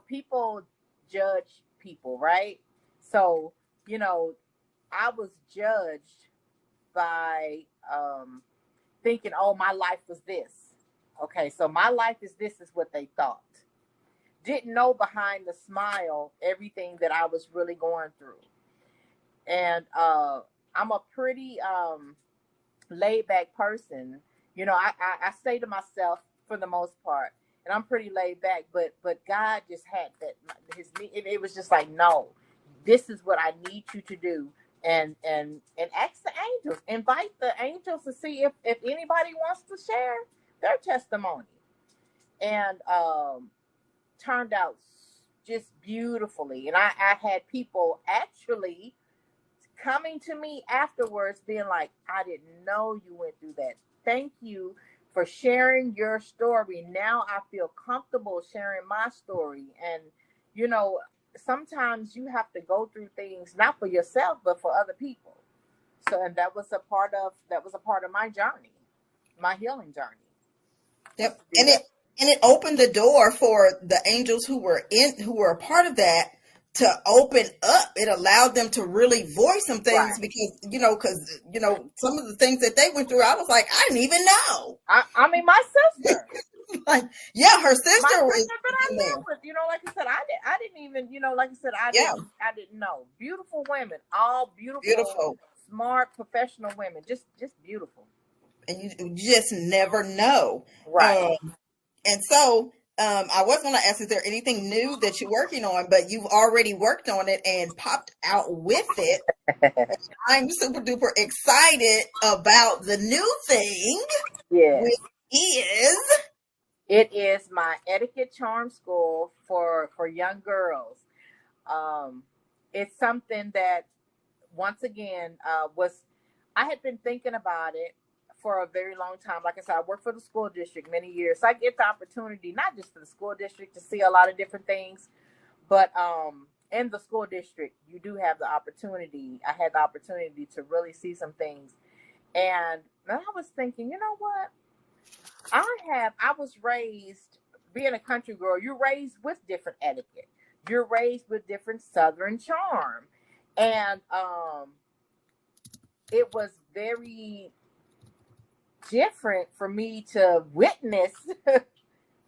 People judge people, right? So I was judged by thinking, oh, my life was this. Okay, so my life is what they thought. Didn't know behind the smile everything that I was really going through. And I'm a pretty laid back person. I say to myself for the most part, and I'm pretty laid back, but God just had that it was just like, no, this is what I need you to do. And ask the angels, invite the angels to see if anybody wants to share their testimony. And turned out just beautifully. And I had people actually coming to me afterwards being like, I didn't know you went through that. Thank you for sharing your story. Now I feel comfortable sharing my story. And sometimes you have to go through things not for yourself but for other people. So, and that was a part of my journey, my healing journey. Yep. Do And that. it opened the door for the angels who were a part of that to open up. It allowed them to really voice some things Right. because some of the things that they went through, I was like, I didn't even know. I mean, my sister. Like, yeah, her My sister was sister that I in live there. with, like I said, I didn't even, like I said, Yeah, I didn't know. Beautiful women, all beautiful, beautiful. smart, professional women, just beautiful. And you just never know. Right. Um, and so I was going to ask, is there anything new that you're working on? But you've already worked on it and popped out with it. I'm super duper excited about the new thing, Yes. which is It is my etiquette charm school for young girls. Um, it's something that once again was I had been thinking about it for a very long time. Like I said, I worked for the school district many years, so I get the opportunity not just for the school district to see a lot of different things, but in the school district you do have the opportunity. I had the opportunity to really see some things, And I was thinking, you know what? I was raised, being a country girl, you're raised with different etiquette. You're raised with different Southern charm. And it was very different for me to witness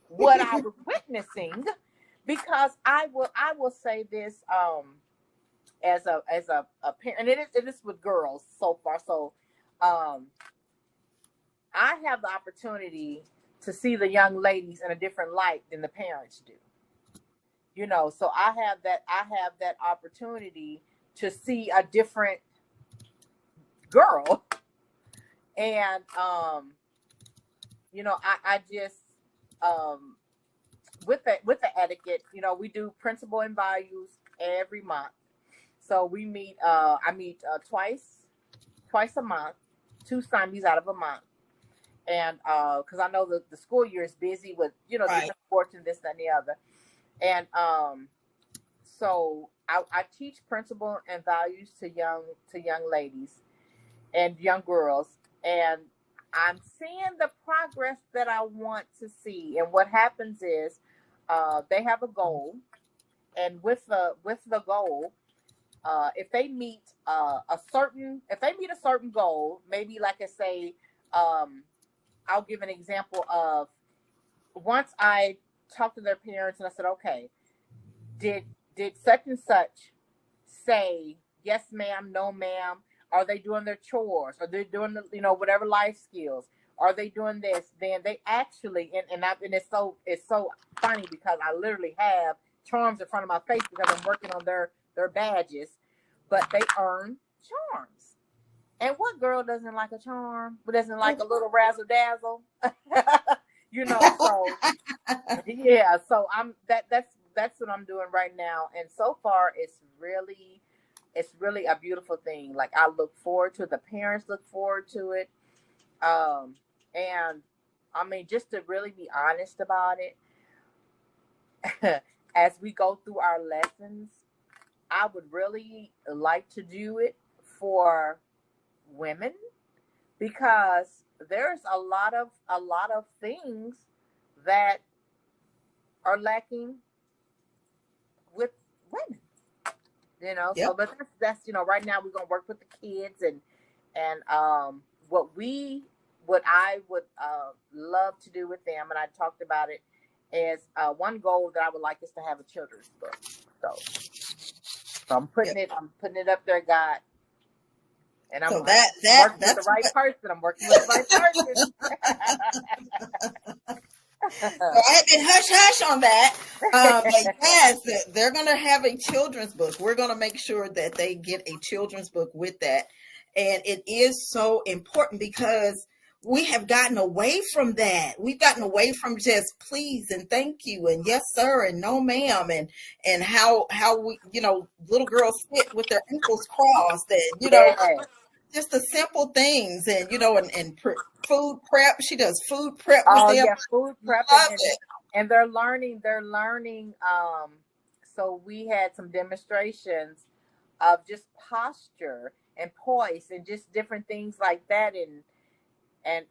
what I was witnessing, because I will say this, as a parent, and it is with girls so far. So I have the opportunity to see the young ladies in a different light than the parents do. So I have that opportunity to see a different girl. And I just, with the etiquette, we do principle and values every month. So we meet, I meet twice a month, two Sundays out of a month. And because I know the school year is busy with Right. different sports and this, that, and the other. And so I teach principle and values to young ladies and young girls, and I'm seeing the progress that I want to see. And what happens is, they have a goal, and with the goal, if they meet a certain goal, maybe like I say, I'll give an example of, once I talked to their parents and I said, okay, did such and such say yes ma'am, no ma'am? Are they doing their chores? Are they doing the, whatever life skills? Are they doing this? Then they actually, and it's so funny, because I literally have charms in front of my face because I'm working on their badges, but they earn charms. And what girl doesn't like a charm? Who doesn't like a little razzle dazzle? So yeah. So that's what I'm doing right now, and so far it's really a beautiful thing. Like, I look forward to it. The parents look forward to it. And I mean, just to really be honest about it, as we go through our lessons, I would really like to do it for women, because there's a lot of things that are lacking with women. Yep. So, but that's right now we're gonna work with the kids, and what I would love to do with them, and I talked about it, is one goal that I would like is to have a children's book. So I'm putting it up there, God. And I'm working with the right person. I'm working with the right person. So I've been hush on that. But yes, they're going to have a children's book. We're going to make sure that they get a children's book with that. And it is so important, because we have gotten away from that. We've gotten away from just please and thank you and yes sir and no ma'am, and how we, little girls sit with their ankles crossed, and just the simple things, and food prep. She does food prep with them. Yeah, food prep, and they're learning. So we had some demonstrations of just posture and poise and just different things like that, and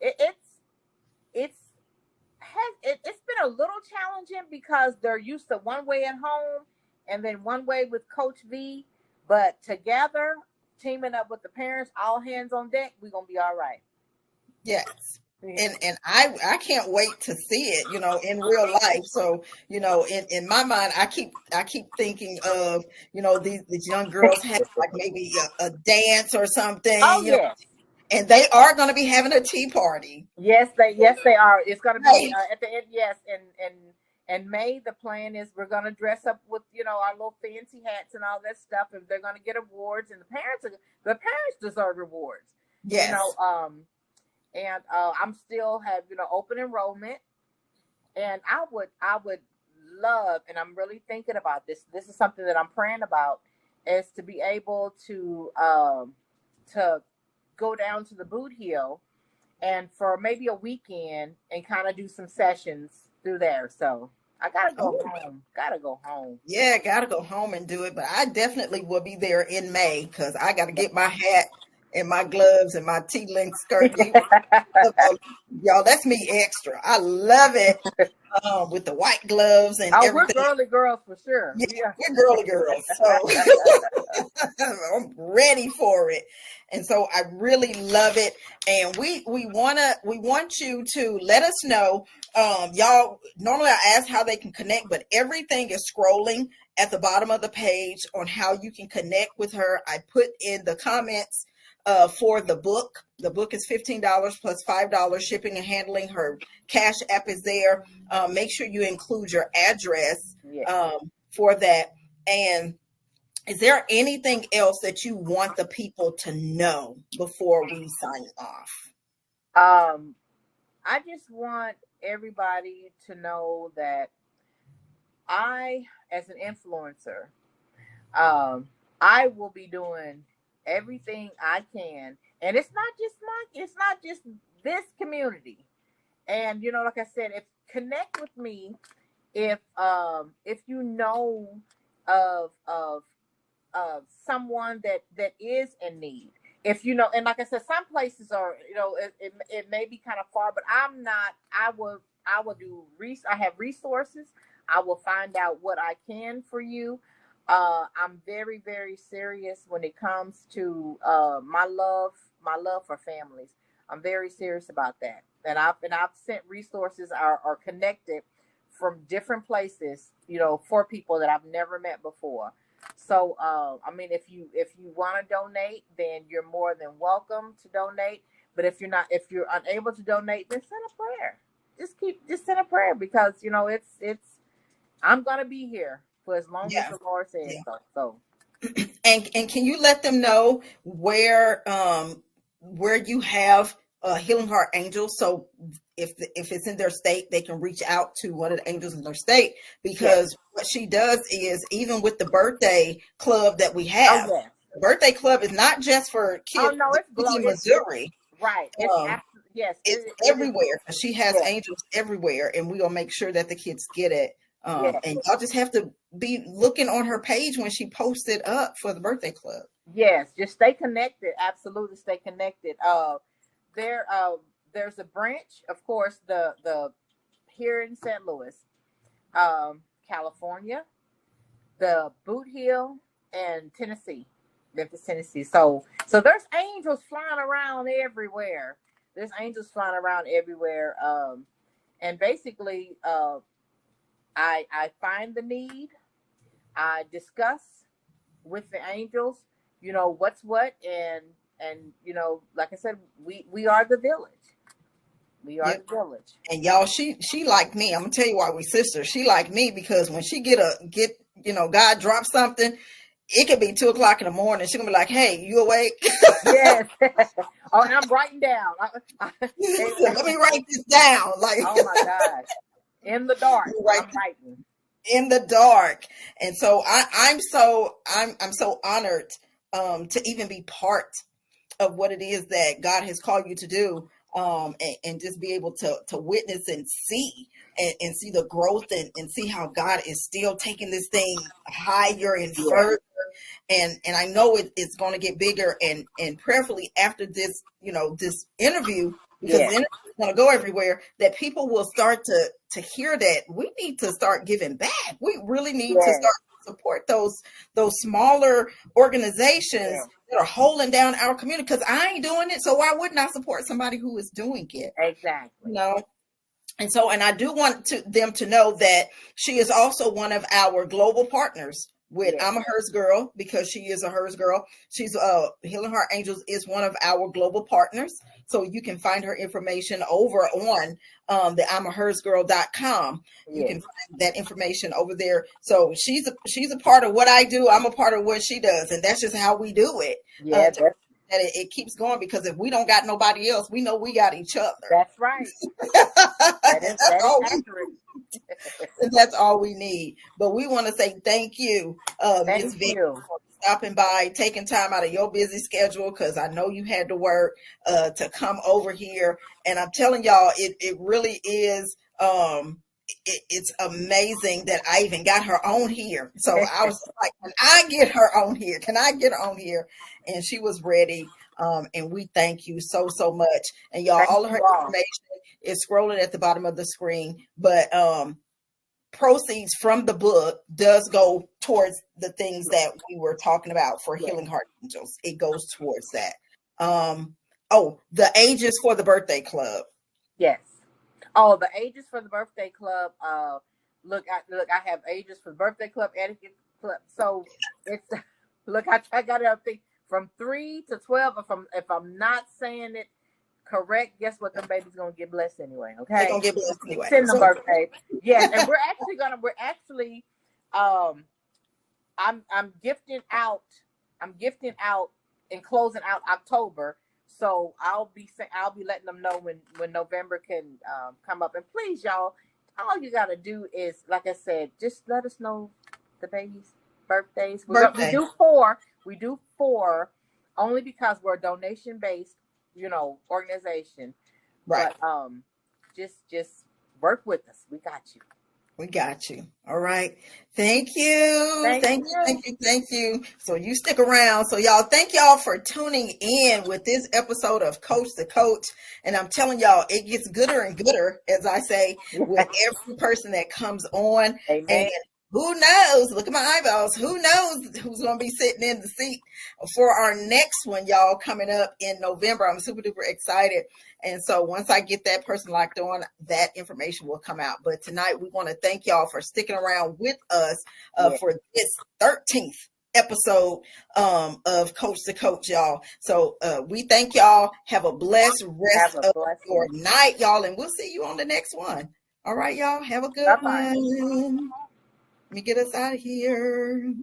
it's been a little challenging, because they're used to one way at home and then one way with Coach V, but together, teaming up with the parents, all hands on deck, we're gonna be all right. Yes. And I can't wait to see it, in real life. So, in my mind, I keep thinking of, these young girls have like maybe a dance or something. Oh, yes. And they are going to be having a tea party. Yes, they are. It's going to be at the end. Yes, and May, the plan is we're going to dress up with our little fancy hats and all that stuff, and they're going to get awards, and the parents deserve rewards. Yes. And I'm still have open enrollment, and I would love, and I'm really thinking about this. This is something that I'm praying about, is to be able to go down to the Boot Hill, and for maybe a weekend, and kind of do some sessions through there. So I gotta go home. Yeah, gotta go home and do it. But I definitely will be there in May, because I got to get my hat and my gloves and my T-link skirt. Y'all, that's me extra. I love it. With the white gloves and Oh, we're everything. girly girls for sure. Yeah, we're girly girls. So I'm ready for it. And so I really love it. And we want you to let us know. Y'all, normally I ask how they can connect, but everything is scrolling at the bottom of the page on how you can connect with her. I put in the comments for the book. The book is $15 plus $5 shipping and handling. Her Cash App is there. Make sure you include your address for that. And is there anything else that you want the people to know before we sign off? I just want everybody to know that I, as an influencer, I will be doing everything I can, and it's not just this community. And like I said, if connect with me if you know of someone that is in need. If and like I said, some places are it may be kind of far, but I'm not. I will do I have resources. I will find out what I can for you. I'm very, very serious when it comes to my love for families. I'm very serious about that, and I've sent resources or connected from different places, for people that I've never met before. So, I mean, if you want to donate, then you're more than welcome to donate. But if you're unable to donate, then send a prayer. Just send a prayer, because it's I'm gonna be here for as long as the Lord says so. So, and can you let them know where you have Healing Heart Angels? So if it's in their state, they can reach out to one of the angels in their state, because what she does is, even with the birthday club that we have, the birthday club is not just for kids in Missouri. Right. It's everywhere. She has angels everywhere, and we're gonna make sure that the kids get it. And y'all just have to be looking on her page when she posts it up for the birthday club. Yes, just stay connected. Absolutely, stay connected. There's a branch, of course, the here in St. Louis, California, the Boot Hill, and Memphis, Tennessee. So there's angels flying around everywhere. And basically, I find the need. I discuss with the angels, what's what, and like I said, we are the village. We are the village. And y'all, she like me. I'm gonna tell you why we sisters. She like me because when she get God drops something, it could be 2:00 in the morning. She's gonna be like, "Hey, you awake?" Yes. Oh, and I'm writing down. Let me write this down. Like, oh my God, in the dark, I'm writing. In the dark. And so I'm so honored to even be part of what it is that God has called you to do, and just be able to witness and see and see the growth and see how God is still taking this thing higher and further. And I know it's going to get bigger, and prayerfully after this, this interview, because the interview is going to go everywhere, that people will start to hear that we need to start giving back. We really need to start to support those smaller organizations that are holding down our community, because I ain't doing it. So why wouldn't I support somebody who is doing it? Exactly. And so, and I do want them to know that she is also one of our global partners with I'm a Hers Girl, because she is a Hers Girl. She's Healing Heart Angels is one of our global partners. So you can find her information over on the I'mAHersGirl.com. You can find that information over there. So she's a part of what I do. I'm a part of what she does, and that's just how we do it. That it keeps going, because if we don't got nobody else, we know we got each other. That's right. That's all we need. But we want to say thank you, Ms. Vicky, for stopping by, taking time out of your busy schedule, because I know you had to work to come over here. And I'm telling y'all, it really is it's amazing that I even got her on here. So I was like, can I get her on here? Can I get her on here? And she was ready. And we thank you so, so much. And y'all, all of her information is scrolling at the bottom of the screen. But proceeds from the book does go towards the things that we were talking about for Healing Heart Angels. It goes towards that. The ages for the birthday club. Yes. Oh, the ages for the birthday club. Look, I have ages for the birthday club, etiquette club. So it's I got it up from 3 to 12. If I'm not saying it correct, guess what? Them babies gonna get blessed anyway. Okay, they're gonna get blessed anyway. Send them birthday. Yes, and we're actually I'm gifting out and closing out October. So I'll be letting them know when November can come up. And please, y'all, all you gotta do is, like I said, just let us know the babies' birthdays. We do 4. We do 4 only because we're a donation-based, organization. Right. But just work with us. We got you. We got you. All right. Thank you. Thank you. So you stick around. So y'all, thank y'all for tuning in with this episode of Coach to Coach. And I'm telling y'all, it gets gooder and gooder, as I say, with every person that comes on. Amen. And who knows? Look at my eyeballs. Who knows who's going to be sitting in the seat for our next one, y'all, coming up in November. I'm super duper excited. And so once I get that person locked on, that information will come out. But tonight we want to thank y'all for sticking around with us for this 13th episode of Coach to Coach, y'all. So we thank y'all. Have a blessed rest of your night, y'all. And we'll see you on the next one. All right, y'all. Have a good one. Let me get us out of here.